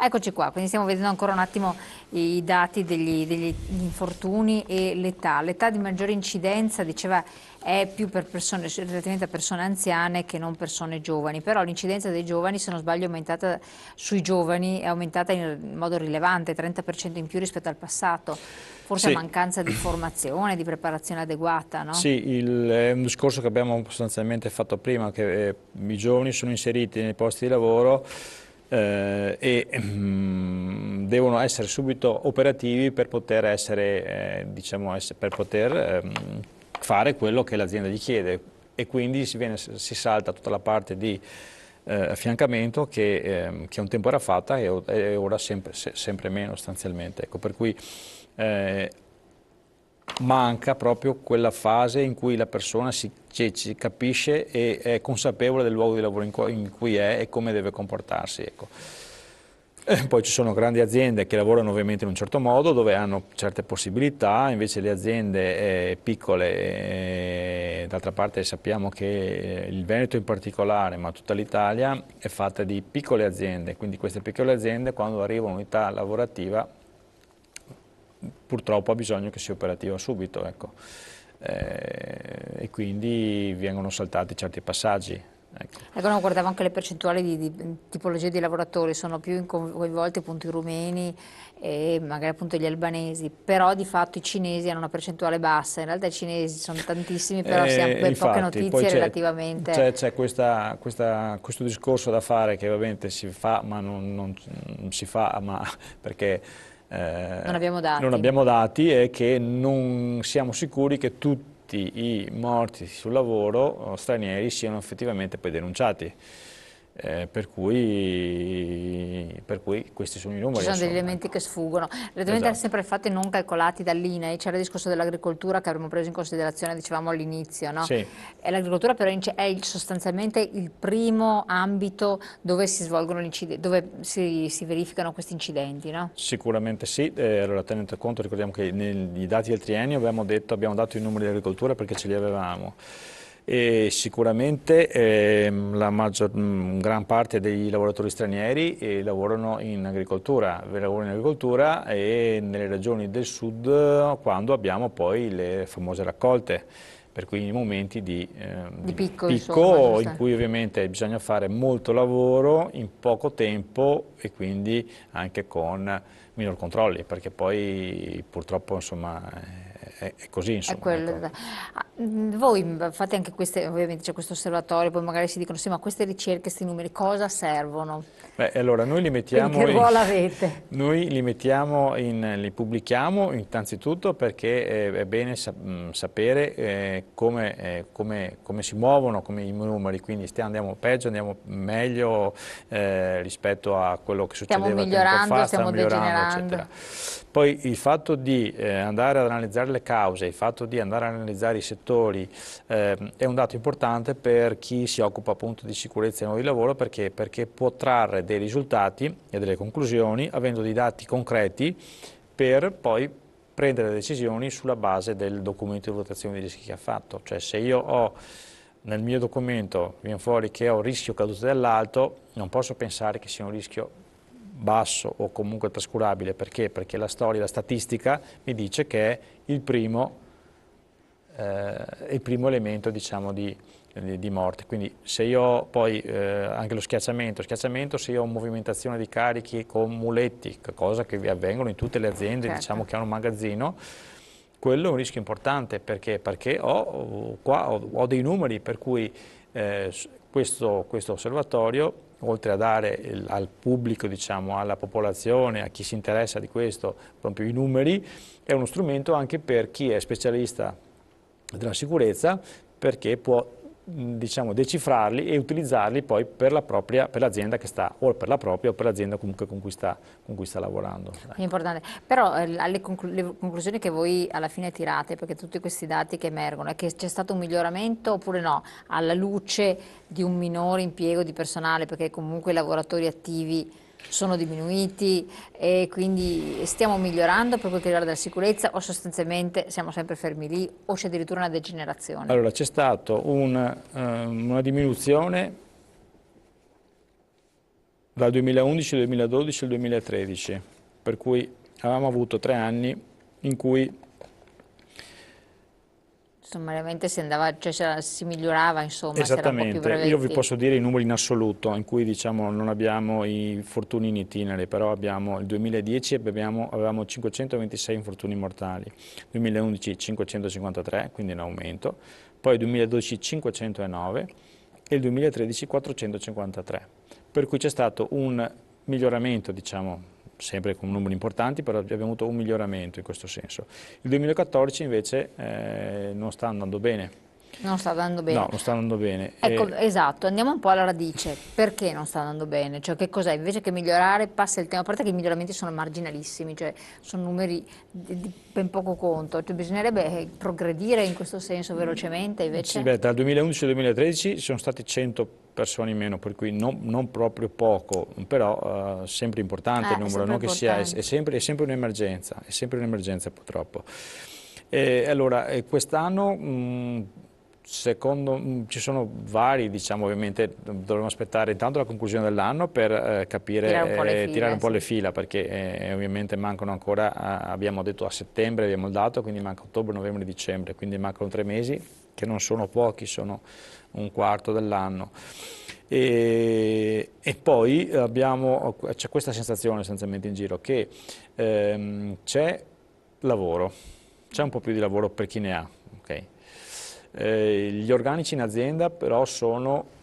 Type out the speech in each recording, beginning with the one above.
Eccoci qua, quindi stiamo vedendo ancora un attimo i dati degli infortuni e l'età. L'età di maggiore incidenza, diceva, è più per persone, relativamente a persone anziane che non persone giovani, però l'incidenza dei giovani, se non sbaglio, è aumentata sui giovani, è aumentata in modo rilevante, 30% in più rispetto al passato, forse a Sì, mancanza di formazione, di preparazione adeguata, no? sì, è un discorso che abbiamo sostanzialmente fatto prima, che i giovani sono inseriti nei posti di lavoro devono essere subito operativi per poter essere, diciamo, per poter fare quello che l'azienda gli chiede e quindi si salta tutta la parte di affiancamento che un tempo era fatta e ora sempre meno sostanzialmente. Ecco, per cui manca proprio quella fase in cui la persona ci capisce e è consapevole del luogo di lavoro in cui è e come deve comportarsi. Ecco. Poi ci sono grandi aziende che lavorano ovviamente in un certo modo, dove hanno certe possibilità, invece le aziende piccole, d'altra parte sappiamo che il Veneto in particolare, ma tutta l'Italia, è fatta di piccole aziende, quindi queste piccole aziende quando arriva un'unità lavorativa purtroppo ha bisogno che sia operativa subito, ecco. E quindi vengono saltati certi passaggi. Ecco. Ecco, no, guardavo anche le percentuali di tipologie di lavoratori, sono più coinvolti appunto i rumeni e magari appunto gli albanesi, però di fatto i cinesi hanno una percentuale bassa, in realtà i cinesi sono tantissimi, però si hanno poche Infatti, poi notizie relativamente. c'è questo discorso da fare che ovviamente si fa, ma non si fa perché Non abbiamo non dati. abbiamo dati e che non siamo sicuri che tutti i morti sul lavoro stranieri siano effettivamente poi denunciati. Per cui questi sono i Ci numeri, sono degli insomma, elementi ecco. che sfuggono, relativamente Esatto. sempre ai fatti non calcolati dall'INAIL, c'era il discorso dell'agricoltura che avremmo preso in considerazione, dicevamo all'inizio, no? Sì. E l'agricoltura però sostanzialmente il primo ambito dove si svolgono dove si verificano questi incidenti, no? Sicuramente sì, allora tenendo conto, ricordiamo che nei dati del triennio abbiamo dato i numeri di agricoltura perché ce li avevamo e sicuramente gran parte dei lavoratori stranieri lavorano in agricoltura e nelle regioni del sud quando abbiamo poi le famose raccolte, per cui i momenti Di di picco, insomma, picco in giusto? cui ovviamente bisogna fare molto lavoro in poco tempo e quindi anche con minor controlli, perché poi purtroppo insomma è così, È insomma, ecco. quello. Voi fate anche queste, ovviamente c'è questo osservatorio, poi magari si dicono sì, ma queste ricerche, questi numeri cosa servono? Beh, allora Quindi che ruolo avete? li pubblichiamo innanzitutto perché è bene sapere come si muovono come i numeri, quindi andiamo peggio, andiamo meglio rispetto a quello che Stiamo succedeva tempo migliorando, fa, stiamo stiamo migliorando, eccetera. degenerando. Poi il fatto di andare ad analizzare le cause, il fatto di andare ad analizzare i settori è un dato importante per chi si occupa appunto di sicurezza e nuovo di lavoro perché può trarre dei risultati e delle conclusioni avendo dei dati concreti per poi prendere decisioni sulla base del documento di valutazione dei rischi che ha fatto. Cioè se io ho nel mio documento viene fuori che ho rischio caduto dall'alto, non posso pensare che sia un rischio basso o comunque trascurabile, perché? Perché la storia, la statistica mi dice che è il primo elemento diciamo, di morte. Quindi se io ho poi anche lo schiacciamento, se io ho movimentazione di carichi con muletti, cosa che avvengono in tutte le aziende diciamo, Certo. che hanno un magazzino, quello è un rischio importante perché ho dei numeri per cui questo osservatorio, oltre a dare al pubblico, diciamo, alla popolazione, a chi si interessa di questo, proprio i numeri, è uno strumento anche per chi è specialista della sicurezza perché può diciamo, decifrarli e utilizzarli poi per l'azienda che sta, o per la propria o per l'azienda comunque con cui sta lavorando. È importante, però le conclusioni che voi alla fine tirate, perché tutti questi dati che emergono, è che c'è stato un miglioramento oppure no, alla luce di un minore impiego di personale, perché comunque i lavoratori attivi sono diminuiti e quindi stiamo migliorando per quanto riguarda la sicurezza o sostanzialmente siamo sempre fermi lì o c'è addirittura una degenerazione? Allora c'è stata una diminuzione dal 2011 al 2012 al 2013, per cui avevamo avuto 3 anni in cui sommariamente si andava, cioè si migliorava, insomma, si era un po' più esattamente, io vi brevetti. posso dire i numeri in assoluto, in cui diciamo non abbiamo i infortuni in itinere, però abbiamo il 2010 avevamo 526 infortuni mortali, 2011 553, quindi in aumento, poi il 2012 509 e il 2013 453, per cui c'è stato un miglioramento, diciamo, sempre con numeri importanti, però abbiamo avuto un miglioramento in questo senso. Il 2014 invece non sta andando bene. Non sta andando No, bene. non sta andando bene. Ecco, esatto, andiamo un po' alla radice. Perché non sta andando bene? Cioè, che cos'è? Invece che migliorare, passa il tempo. A parte che i miglioramenti sono marginalissimi, cioè sono numeri di ben poco conto. Cioè, bisognerebbe progredire in questo senso velocemente, Sì, invece? beh, tra il 2011 e il 2013 ci sono stati 100 persone in meno, per cui non proprio poco, però sempre importante il È numero, sempre non che sia, è importante. sempre, è sempre un'emergenza purtroppo. E allora, quest'anno, secondo, ci sono vari, diciamo, ovviamente dovremo aspettare intanto la conclusione dell'anno per Tirare un po' le capire, tirare fila, un po' le sì. fila, perché ovviamente mancano ancora, abbiamo detto a settembre, abbiamo il dato, quindi manca ottobre, novembre, dicembre, quindi mancano 3 mesi, che non sono pochi, sono un quarto dell'anno. E poi c'è questa sensazione essenzialmente in giro che c'è lavoro, c'è un po' più di lavoro per chi ne ha. Ok? Gli organici in azienda però sono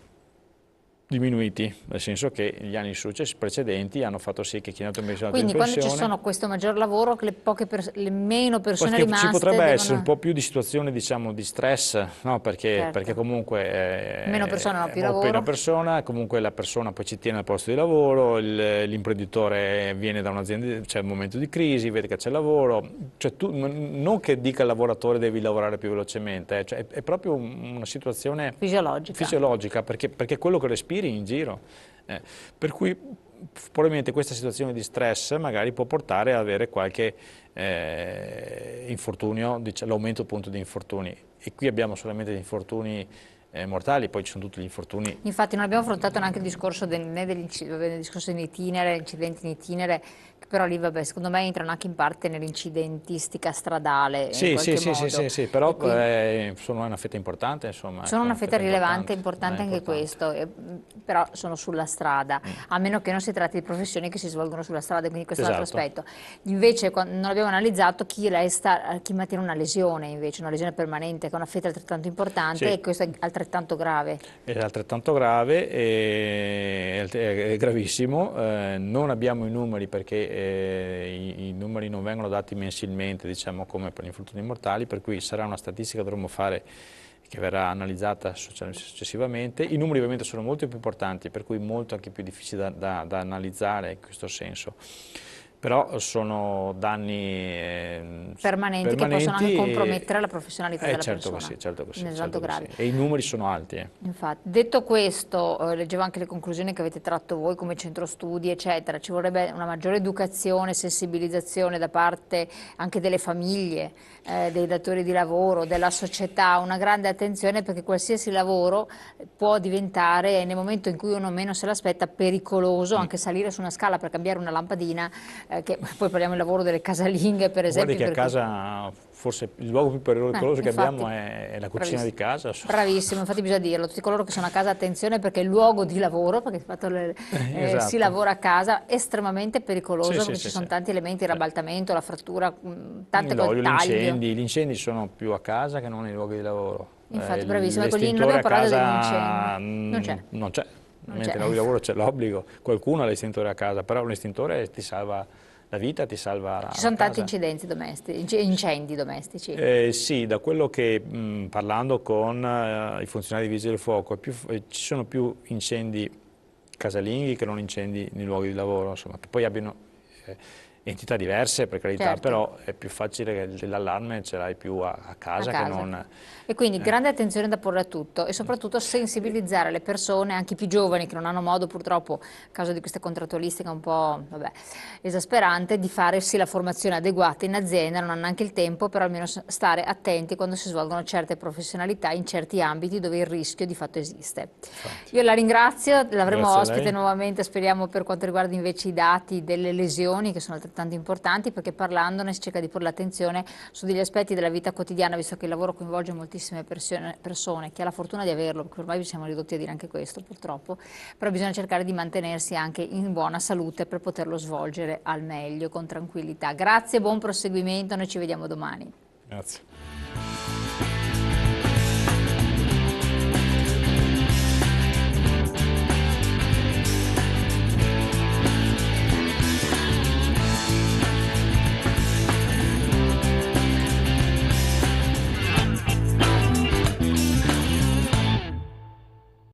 diminuiti, nel senso che gli anni precedenti hanno fatto sì che chi è andato in Quindi quando ci pensione. sono questo maggior lavoro, le meno persone Perché ci rimaste potrebbe essere un devono... po' più di situazione, diciamo, di stress, no? Perché Certo, comunque meno persone hanno più ho appena lavoro. persona, comunque la persona poi ci tiene al posto di lavoro, l'imprenditore viene da un'azienda, c'è un momento di crisi, vede che c'è lavoro, cioè non che dica al lavoratore devi lavorare più velocemente, cioè è proprio una situazione Fisiologica. fisiologica, perché è quello che respiri in giro. Eh, per cui probabilmente questa situazione di stress magari può portare ad avere qualche infortunio, l'aumento appunto di infortuni. E qui abbiamo solamente gli infortuni mortali, poi ci sono tutti gli infortuni. Infatti non abbiamo affrontato neanche il discorso né del discorso in itinere, incidenti in itinere, che però lì vabbè, secondo me entrano anche in parte nell'incidentistica stradale in Sì, sì, qualche sì, sì, modo. sì, sì, però E quindi sono una fetta importante, insomma, sono ecco, una una fetta fetta rilevante, importante, importante anche importante. questo, però sono sulla strada, a meno che non si tratti di professioni che si svolgono sulla strada, quindi questo è l'altro Esatto. aspetto. Invece non abbiamo analizzato chi mantiene una lesione, invece, una lesione permanente, che è una fetta altrettanto importante Sì, e questo è altrettanto grave. è altrettanto grave, è gravissimo, non abbiamo i numeri perché i numeri non vengono dati mensilmente, diciamo come per gli infortuni mortali, per cui sarà una statistica che dovremo fare che verrà analizzata successivamente. I numeri ovviamente sono molto più importanti, per cui molto anche più difficili da analizzare in questo senso. Però sono danni Permanenti che possono anche permanenti compromettere la professionalità della certo che persona, sì, certo che sì, quindi è tanto certo che sì. grave. E i numeri sono alti. Infatti, detto questo, leggevo anche le conclusioni che avete tratto voi come centro studi, eccetera, ci vorrebbe una maggiore educazione, sensibilizzazione da parte anche delle famiglie, dei datori di lavoro, della società, una grande attenzione perché qualsiasi lavoro può diventare, nel momento in cui uno meno se l'aspetta, pericoloso, anche salire su una scala per cambiare una lampadina, che poi parliamo del lavoro delle casalinghe, per Guardi esempio, che a per cui... casa forse il luogo più pericoloso che Infatti, abbiamo è la cucina di bravissimo. casa. Bravissimo, infatti bisogna dirlo, tutti coloro che sono a casa attenzione perché il luogo di lavoro, perché di fatto si Esatto. lavora a casa, è estremamente Sì, pericoloso sì, perché ci sì, sì. sono tanti elementi, il Sì. ribaltamento, la frattura, tante cose, L'olio, il taglio. gli incendi sono più a casa che non nei luoghi di lavoro. Infatti, bravissimo, ecco, lì non L'estintore abbiamo a parlato degli incendi, casa non c'è, non c'è, non mentre c'è. nei luoghi di lavoro c'è l'obbligo. Qualcuno ha l'estintore a casa, però un estintore ti salva la vita, ti salva Ci la sono tanti casa. incidenti domestici, incendi domestici. Sì, da quello che parlando con i funzionari di Vigili del Fuoco, ci sono più incendi casalinghi che non incendi nei luoghi di lavoro, insomma, che poi abbiano entità diverse, per carità, Certo. però è più facile che l'allarme ce l'hai più a casa che non... E quindi grande attenzione da porre a tutto e soprattutto sensibilizzare le persone, anche i più giovani che non hanno modo purtroppo, a causa di questa contrattualistica un po', vabbè, esasperante, di farsi la formazione adeguata in azienda, non hanno anche il tempo, però almeno stare attenti quando si svolgono certe professionalità in certi ambiti dove il rischio di fatto esiste. Infatti. Io la ringrazio, l'avremo Grazie a ospite lei. nuovamente, speriamo, per quanto riguarda invece i dati delle lesioni, che sono altrettanto importanti, perché parlandone si cerca di porre l'attenzione su degli aspetti della vita quotidiana, visto che il lavoro coinvolge moltissime persone, chi ha la fortuna di averlo, perché ormai siamo ridotti a dire anche questo purtroppo, però bisogna cercare di mantenersi anche in buona salute per poterlo svolgere al meglio, con tranquillità. Grazie, buon proseguimento, noi ci vediamo domani. Grazie.